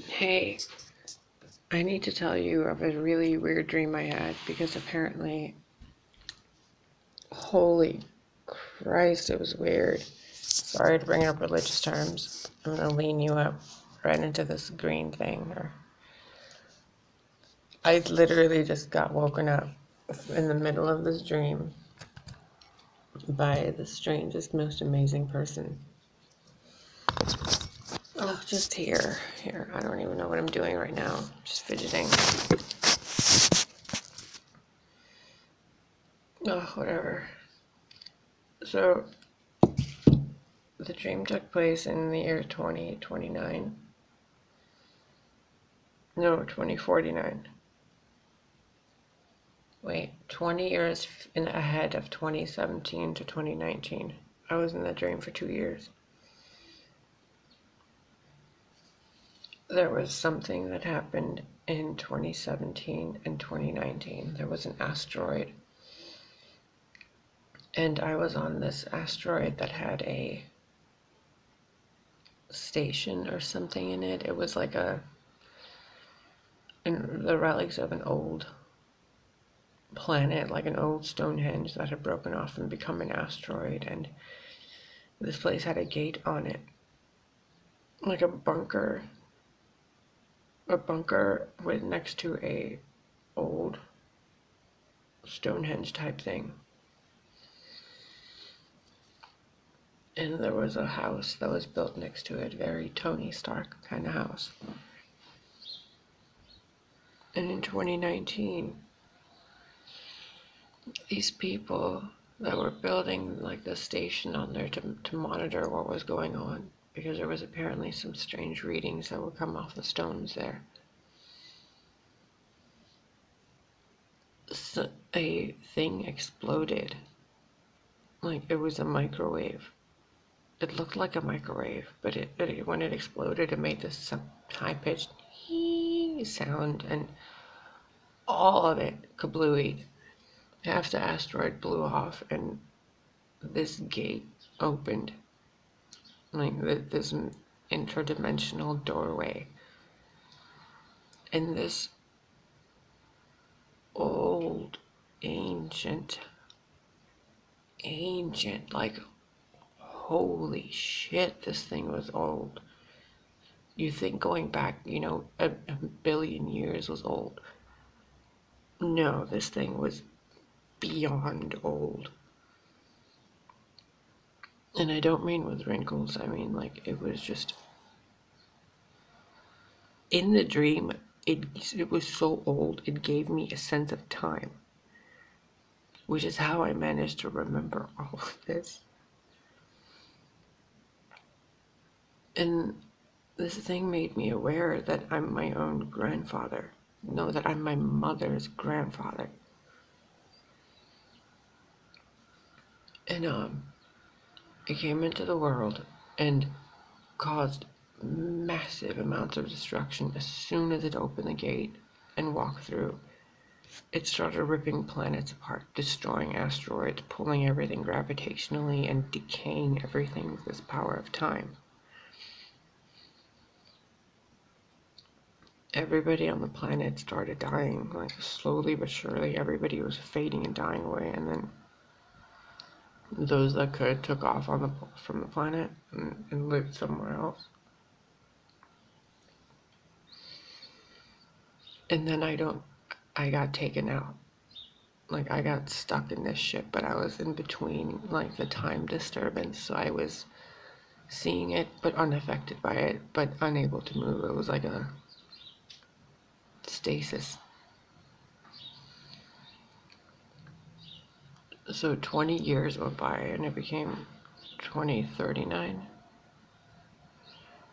Hey, I need to tell you of a really weird dream I had because apparently, holy Christ, it was weird. Sorry to bring up religious terms. I'm gonna lean you up right into this green thing. I literally just got woken up in the middle of this dream by the strangest, most amazing person. Oh, just here. I don't even know what I'm doing right now. Just fidgeting. Oh, whatever. So, the dream took place in the year 2029. No, 2049. Wait, 20 years ahead of 2017 to 2019. I was in the dream for 2 years. There was something that happened in 2017 and 2019. There was an asteroid. And I was on this asteroid that had a station or something in it. It was like the relics of an old planet, like an old Stonehenge that had broken off and become an asteroid. And this place had a gate on it, like a bunker with next to a old Stonehenge type thing. And there was a house that was built next to it, very Tony Stark kind of house. And in 2019, these people that were building like the station on there to monitor what was going on, because there was apparently some strange readings that would come off the stones there. So a thing exploded, like it was a microwave. It looked like a microwave, but when it exploded, it made this high-pitched sound, and all of it kablooied. Half the asteroid blew off, and this gate opened, like this interdimensional doorway, and this old, ancient, like, holy shit, this thing was old. You think going back, a billion years was old. No, this thing was beyond old. And I don't mean with wrinkles, I mean like it was just, in the dream, it was so old, it gave me a sense of time, which is how I managed to remember all of this. And this thing made me aware that I'm my own grandfather. No, that I'm my mother's grandfather. And it came into the world and caused massive amounts of destruction as soon as it opened the gate and walked through. It started ripping planets apart, destroying asteroids, pulling everything gravitationally, and decaying everything with this power of time. Everybody on the planet started dying, like slowly but surely. Everybody was fading and dying away, and then those that could took off from the planet and lived somewhere else. And then I got taken out. Like, I got stuck in this ship, but I was in between, like, the time disturbance, so I was seeing it, but unaffected by it, but unable to move. It was like a stasis. So 20 years went by, and it became 2039.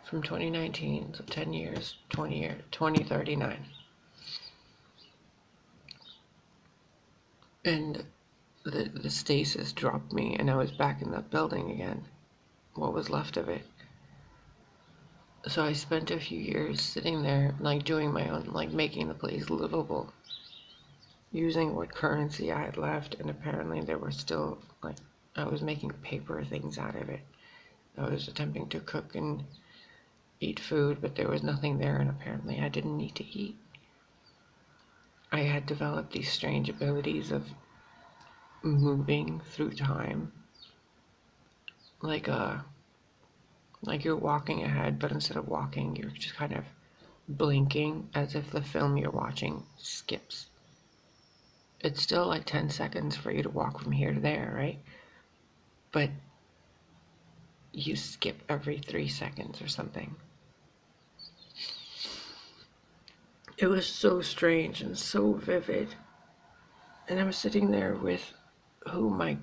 From 2019, so 10 years, 2039. And the stasis dropped me, and I was back in that building again. What was left of it. So I spent a few years sitting there, like doing my own, like making the place livable, using what currency I had left, and apparently there were still, like, I was making paper things out of it. I was attempting to cook and eat food, but there was nothing there, and apparently I didn't need to eat. I had developed these strange abilities of moving through time, like you're walking ahead, but instead of walking, you're just kind of blinking as if the film you're watching skips. It's still like 10 seconds for you to walk from here to there, right? But you skip every 3 seconds or something. It was so strange and so vivid. And I was sitting there with who my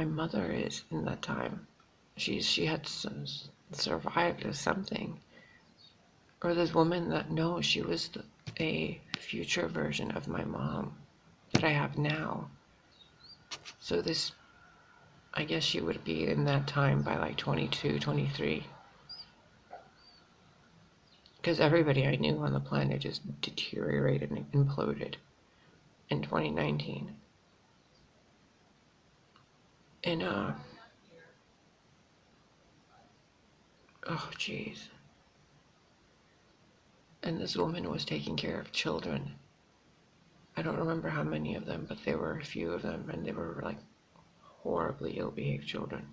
mother is in that time. She had survived as something. Or this woman that knows she was a future version of my mom that I have now. So this, I guess she would be in that time by like 22, 23. Because everybody I knew on the planet just deteriorated and imploded in 2019. And, oh jeez. And this woman was taking care of children. I don't remember how many of them, but there were a few of them, and they were like horribly ill-behaved children.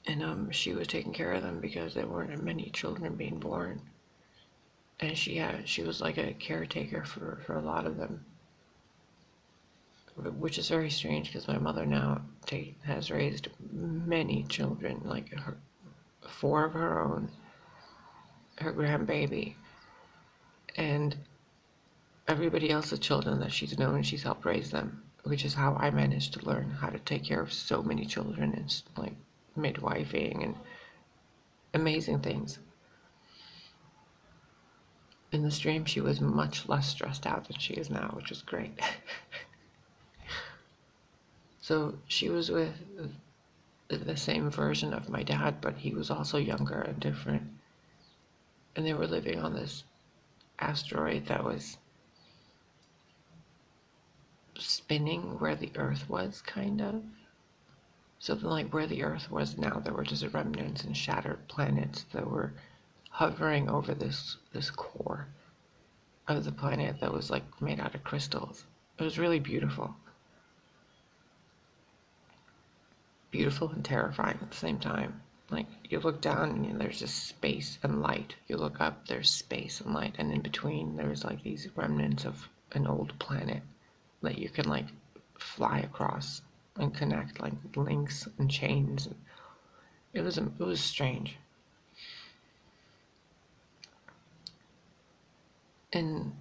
And she was taking care of them because there weren't many children being born. And she was like a caretaker for a lot of them. Which is very strange because my mother now has raised many children, like 4 of her own, her grandbaby, and everybody else's children that she's known, she's helped raise them, which is how I managed to learn how to take care of so many children and like midwifing and amazing things. In the stream, she was much less stressed out than she is now, which was great. So she was with the same version of my dad, but he was also younger and different. And they were living on this asteroid that was spinning where the Earth was, kind of. So then, like where the Earth was now, there were just remnants and shattered planets that were hovering over this core of the planet that was like made out of crystals. It was really beautiful. Beautiful and terrifying at the same time. Like, you look down and there's just space and light. You look up, there's space and light. And in between, there's like these remnants of an old planet that you can like fly across and connect like links and chains. It was strange. And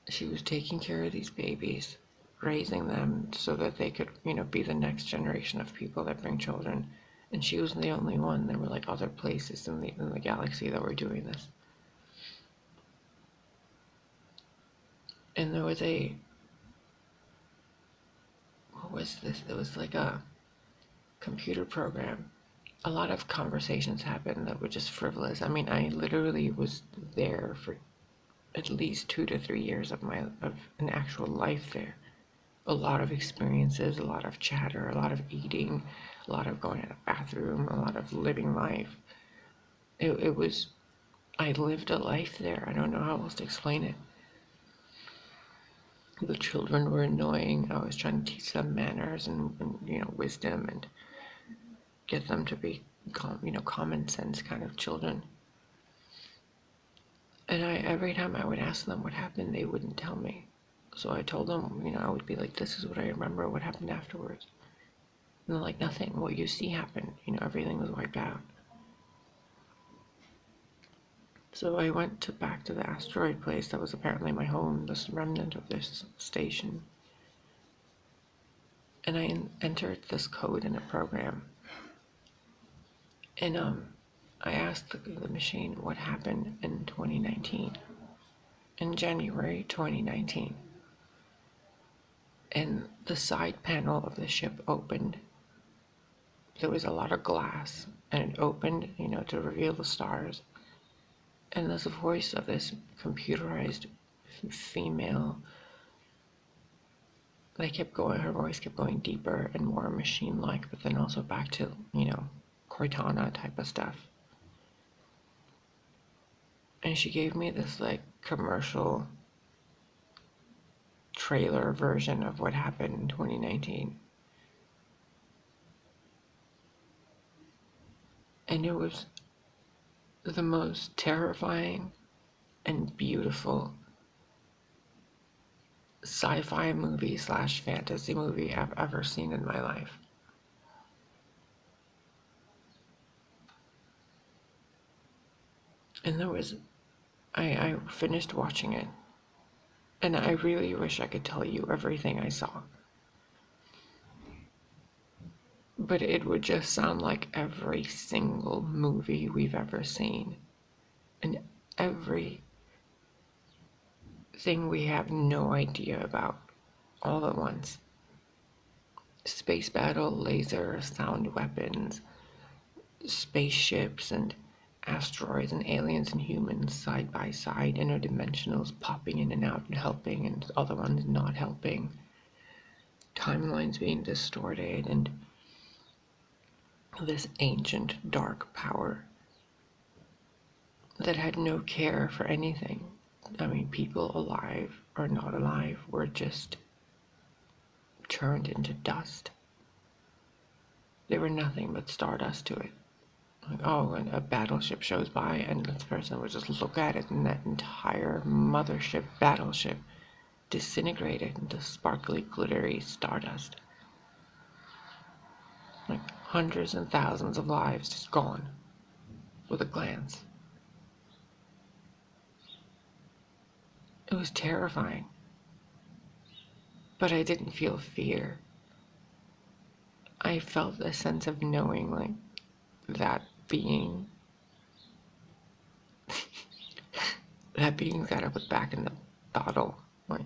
she was taking care of these babies, raising them so that they could, be the next generation of people that bring children. And she wasn't the only one. There were like other places in the galaxy that were doing this. And there was what was this? It was like a computer program. A lot of conversations happened that were just frivolous. I mean, I literally was there for at least 2 to 3 years of an actual life there. A lot of experiences, a lot of chatter, a lot of eating, a lot of going to the bathroom, a lot of living life. I lived a life there. I don't know how else to explain it. The children were annoying. I was trying to teach them manners and wisdom and get them to be common sense kind of children. And every time I would ask them what happened, they wouldn't tell me. So I told them, I would be like, this is what I remember, what happened afterwards. And they're like, nothing, what you see happened, everything was wiped out. So I went back to the asteroid place that was apparently my home, this remnant of this station. And I entered this code in a program. And I asked the machine what happened in 2019. In January 2019. And the side panel of the ship opened. There was a lot of glass, and it opened, to reveal the stars. And there's a voice of this computerized female. Her voice kept going deeper and more machine-like, but then also back to, Cortana type of stuff. And she gave me this like commercial trailer version of what happened in 2019. And it was the most terrifying and beautiful sci-fi movie slash fantasy movie I've ever seen in my life. And I finished watching it, and I really wish I could tell you everything I saw. But it would just sound like every single movie we've ever seen. And every thing we have no idea about all at once. Space battle, laser, sound weapons, spaceships and asteroids and aliens and humans side by side, interdimensionals popping in and out and helping and other ones not helping, timelines being distorted, and this ancient dark power that had no care for anything. I mean, people alive or not alive were just turned into dust. They were nothing but stardust to it. Like, oh, and a battleship shows by, and this person would just look at it, and that entire mothership battleship disintegrated into sparkly, glittery stardust. Like hundreds and thousands of lives just gone with a glance. It was terrifying. But I didn't feel fear. I felt a sense of knowing, like, that being that being's gotta put back in the bottle. Like,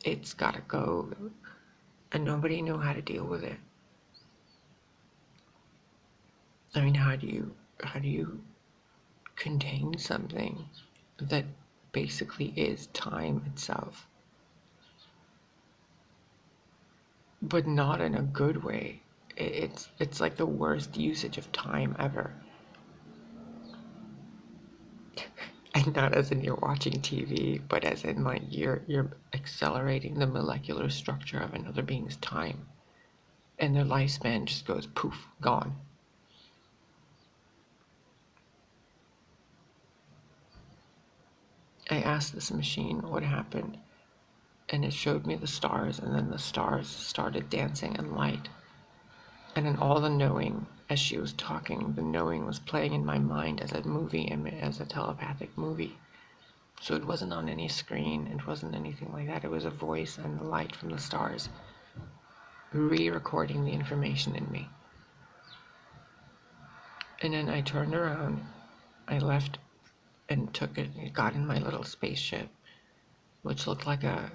it's gotta go, and nobody knew how to deal with it. I mean, how do you contain something that basically is time itself, but not in a good way? It's like the worst usage of time ever. And not as in you're watching TV, but as in like you're accelerating the molecular structure of another being's time, and their lifespan just goes poof, gone. I asked this machine what happened, and it showed me the stars, and then the stars started dancing in light. And in all the knowing, as she was talking, the knowing was playing in my mind as a movie, as a telepathic movie. So it wasn't on any screen, it wasn't anything like that. It was a voice and the light from the stars re-recording the information in me. And then I turned around, I left and took it, and got in my little spaceship, which looked like a,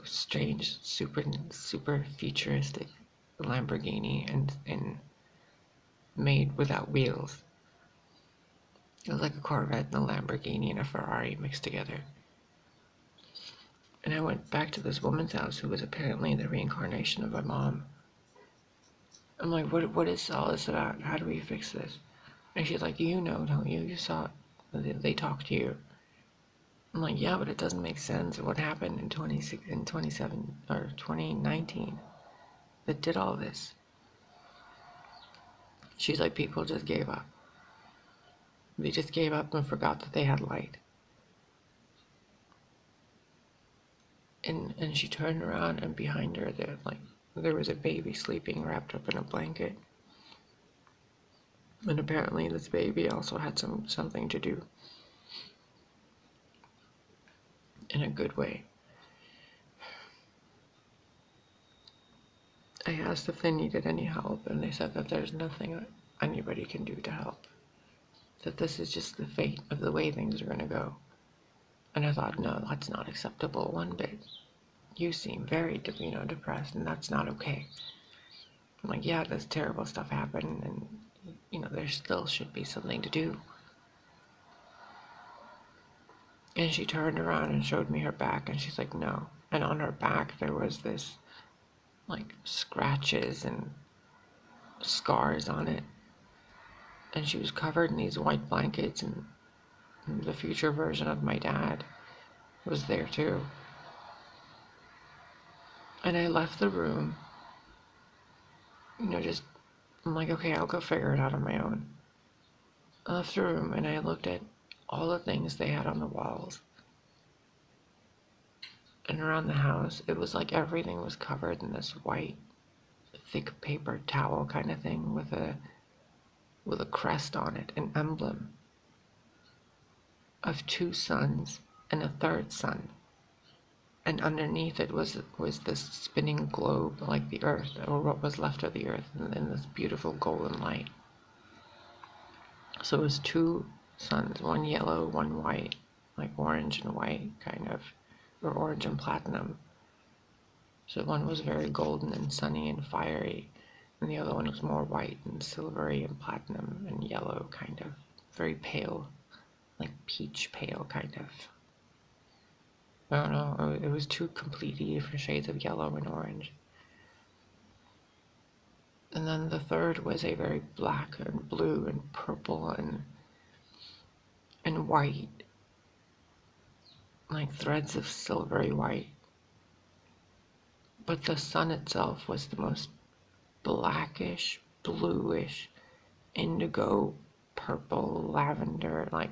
strange, super futuristic Lamborghini and made without wheels. It was like a Corvette and a Lamborghini and a Ferrari mixed together. And I went back to this woman's house who was apparently the reincarnation of my mom. I'm like, what is all this about? How do we fix this? And she's like, you know, don't you? You saw it. They talked to you. I'm like, yeah, but it doesn't make sense. What happened in 27 or 2019 that did all this? She's like, people just gave up. They just gave up and forgot that they had light. And she turned around, and behind her there was a baby sleeping wrapped up in a blanket. And apparently this baby also had something to do. In a good way. I asked if they needed any help, and they said that there's nothing anybody can do to help. That this is just the fate of the way things are going to go. And I thought, no, that's not acceptable one bit. You seem very, depressed, and that's not okay. I'm like, yeah, this terrible stuff happened, and, there still should be something to do. And she turned around and showed me her back, and she's like, no. And on her back, there was this, like, scratches and scars on it. And she was covered in these white blankets, and the future version of my dad was there too. And I left the room, just, I'm like, okay, I'll go figure it out on my own. I left the room and I looked at all the things they had on the walls. And around the house, it was like everything was covered in this white, thick paper towel kind of thing with a crest on it, an emblem of two suns and a third sun. And underneath it was this spinning globe, like the earth, or what was left of the earth, in this beautiful golden light. So it was two suns, one yellow, one white, like orange and white, kind of, or orange and platinum. So one was very golden and sunny and fiery, and the other one was more white and silvery and platinum and yellow, kind of, very pale, like peach pale, kind of. I don't know, it was two completely different shades of yellow and orange. And then the third was a very black and blue and purple and white, like threads of silvery white. But the sun itself was the most blackish, bluish, indigo, purple, lavender, like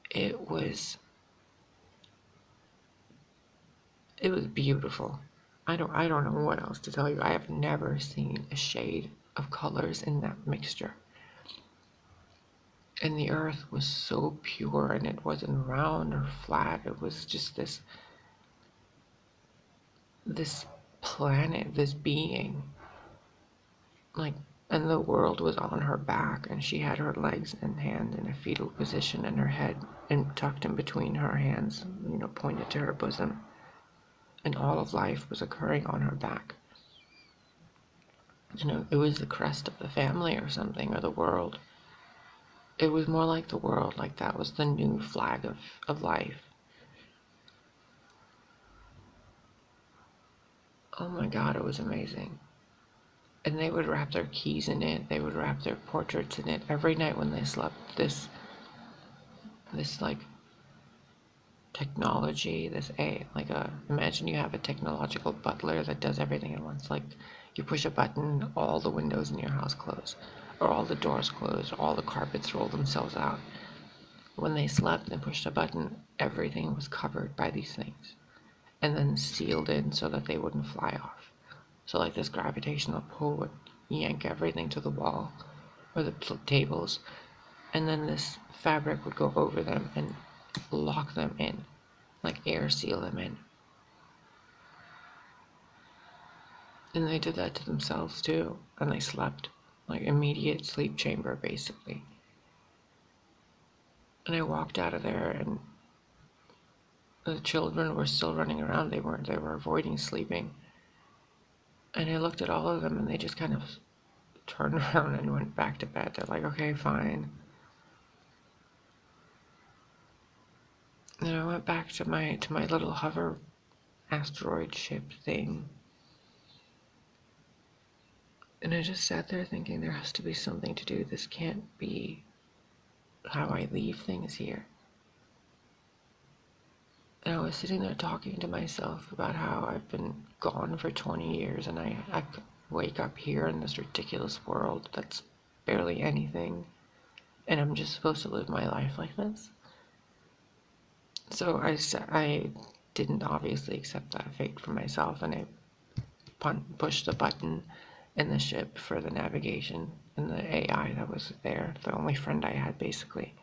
it was beautiful. I don't know what else to tell you. I have never seen a shade of colors in that mixture. And the earth was so pure, and it wasn't round or flat. It was just this planet, this being. Like, and the world was on her back, and she had her legs and hands in a fetal position, and her head tucked in between her hands, pointed to her bosom. And all of life was occurring on her back. It was the crest of the family or something, or the world. It was more like the world, like that was the new flag of life. Oh my God, it was amazing. And they would wrap their keys in it, they would wrap their portraits in it every night when they slept. This like technology, imagine you have a technological butler that does everything at once. Like, you push a button, all the windows in your house close, or all the doors close, or all the carpets roll themselves out. When they slept and pushed a button, everything was covered by these things, and then sealed in so that they wouldn't fly off. So like this gravitational pull would yank everything to the wall, or the tables, and then this fabric would go over them and lock them in, like air seal them in. And they did that to themselves too, and they slept, like immediate sleep chamber basically. And I walked out of there, and the children were still running around. They were avoiding sleeping. And I looked at all of them, and they just kind of turned around and went back to bed. They're like, okay, fine. And I went back to my little hover asteroid ship thing. And I just sat there thinking, there has to be something to do. This can't be how I leave things here. And I was sitting there talking to myself about how I've been gone for 20 years, and I wake up here in this ridiculous world that's barely anything, and I'm just supposed to live my life like this. So I didn't obviously accept that fate for myself, and I pushed the button in the ship for the navigation and the AI that was there, the only friend I had basically.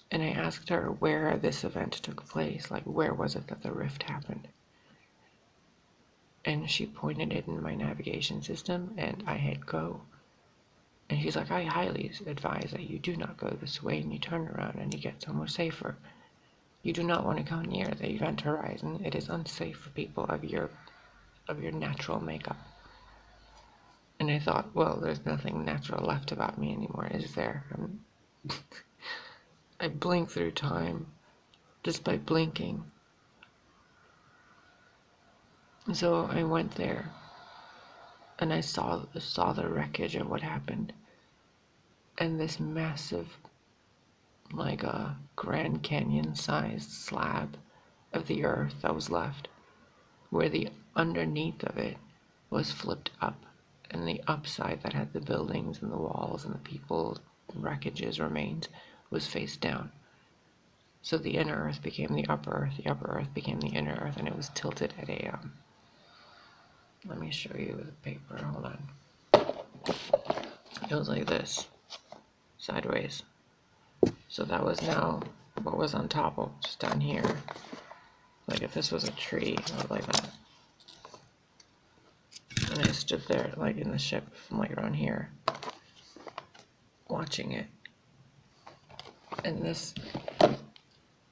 And I asked her where this event took place, like where was it that the rift happened? And she pointed it in my navigation system, and I hit go. And she's like, I highly advise that you do not go this way, and you turn around and you get somewhere safer. You do not want to go near the event horizon. It is unsafe for people of your natural makeup. And I thought, well, there's nothing natural left about me anymore, is there? I blink through time just by blinking. So I went there, and I saw the wreckage of what happened, and this massive, like a Grand Canyon sized slab of the earth that was left, where the underneath of it was flipped up, and the upside that had the buildings and the walls and the people, wreckages, remains, was face down. So the inner earth became the upper earth became the inner earth, and it was tilted at a, let me show you the paper, hold on. It was like this, sideways. So that was now what was on top of, just down here. Like if this was a tree, it was like that. And I stood there, like in the ship, like around here, watching it. And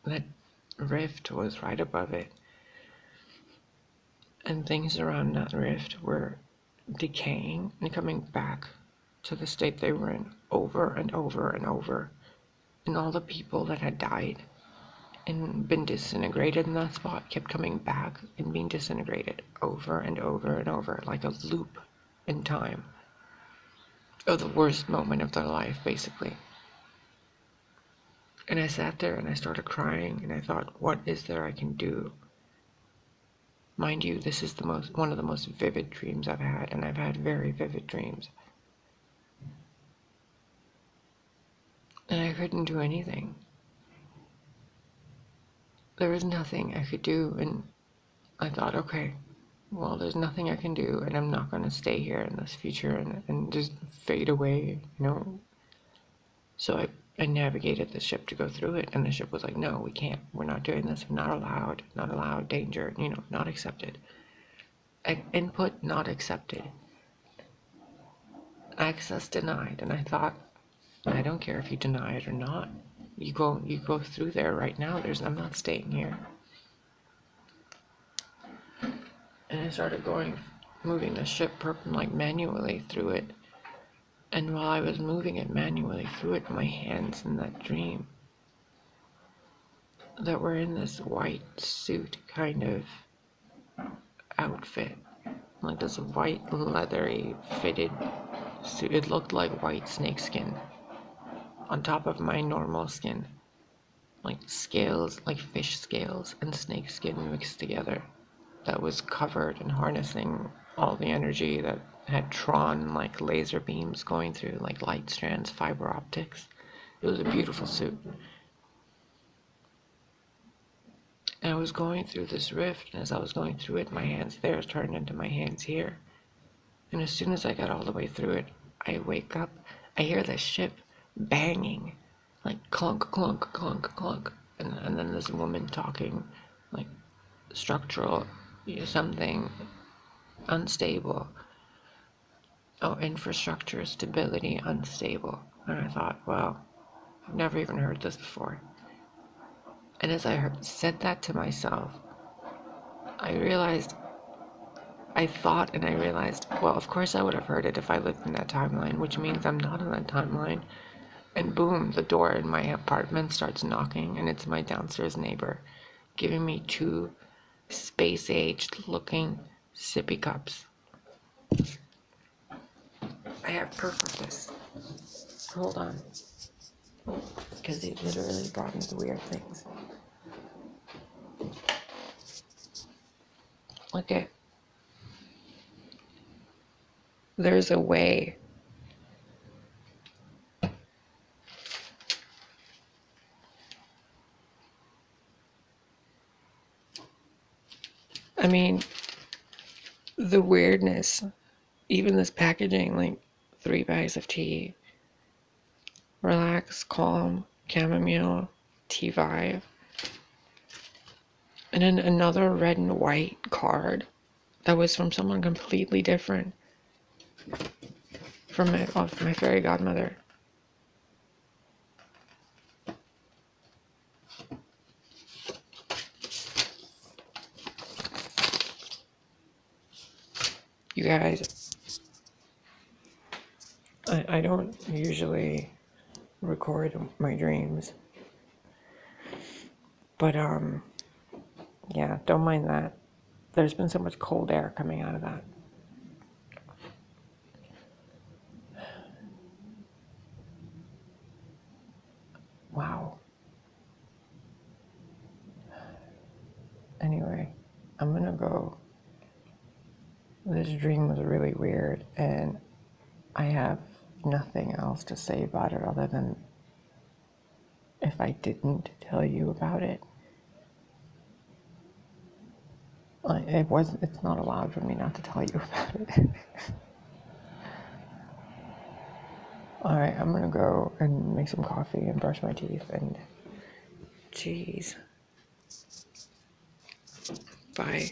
that rift was right above it. And things around that rift were decaying and coming back to the state they were in over and over and over. And all the people that had died and been disintegrated in that spot kept coming back and being disintegrated over and over and over, like a loop in time of the worst moment of their life, basically. And I sat there and I started crying, and I thought, what is there I can do? Mind you, this is one of the most vivid dreams I've had, and I've had very vivid dreams. And I couldn't do anything. There was nothing I could do, and I thought, okay, well, there's nothing I can do, and I'm not going to stay here in this future and just fade away, you know? So I navigated the ship to go through it, and the ship was like, no, we can't, we're not doing this, we're not allowed, danger, you know, not accepted. Input not accepted. Access denied. And I thought, I don't care if you deny it or not. You go through there right now. I'm not staying here. And I started moving the ship like manually through it. And while I was moving it manually through it, my hands in that dream that were in this white suit kind of outfit, like this white leathery fitted suit. It looked like white snakeskin on top of my normal skin, like scales, like fish scales and snake skin mixed together, that was covered and harnessing all the energy that had Tron like laser beams going through, like light strands, fiber optics. It was a beautiful suit. And I was going through this rift, and as I was going through it, my hands there turned into my hands here. And as soon as I got all the way through it, I wake up, I hear the ship banging, like clunk, clunk, clunk, clunk. And then this woman talking, like structural, something unstable. Oh, infrastructure, stability, unstable. And I thought, well, I've never even heard this before. And as I said that to myself, I thought and I realized, well, of course I would have heard it if I lived in that timeline, which means I'm not in that timeline. And boom, the door in my apartment starts knocking, and it's my downstairs neighbor giving me 2 space-aged looking sippy cups. I have proof of this. Hold on. Because they literally brought me the weird things. Okay. There's a way. I mean, the weirdness, even this packaging, like 3 bags of tea, relax, calm, chamomile, tea vibe, and then another red and white card that was from someone completely different, from my fairy godmother. You guys, I don't usually record my dreams, but yeah, don't mind that. There's been so much cold air coming out of that. Wow. Anyway, I'm gonna go. This dream was really weird, and I have nothing else to say about it other than if I didn't tell you about it, it's not allowed for me not to tell you about it. Alright, I'm gonna go and make some coffee and brush my teeth and jeez. Bye.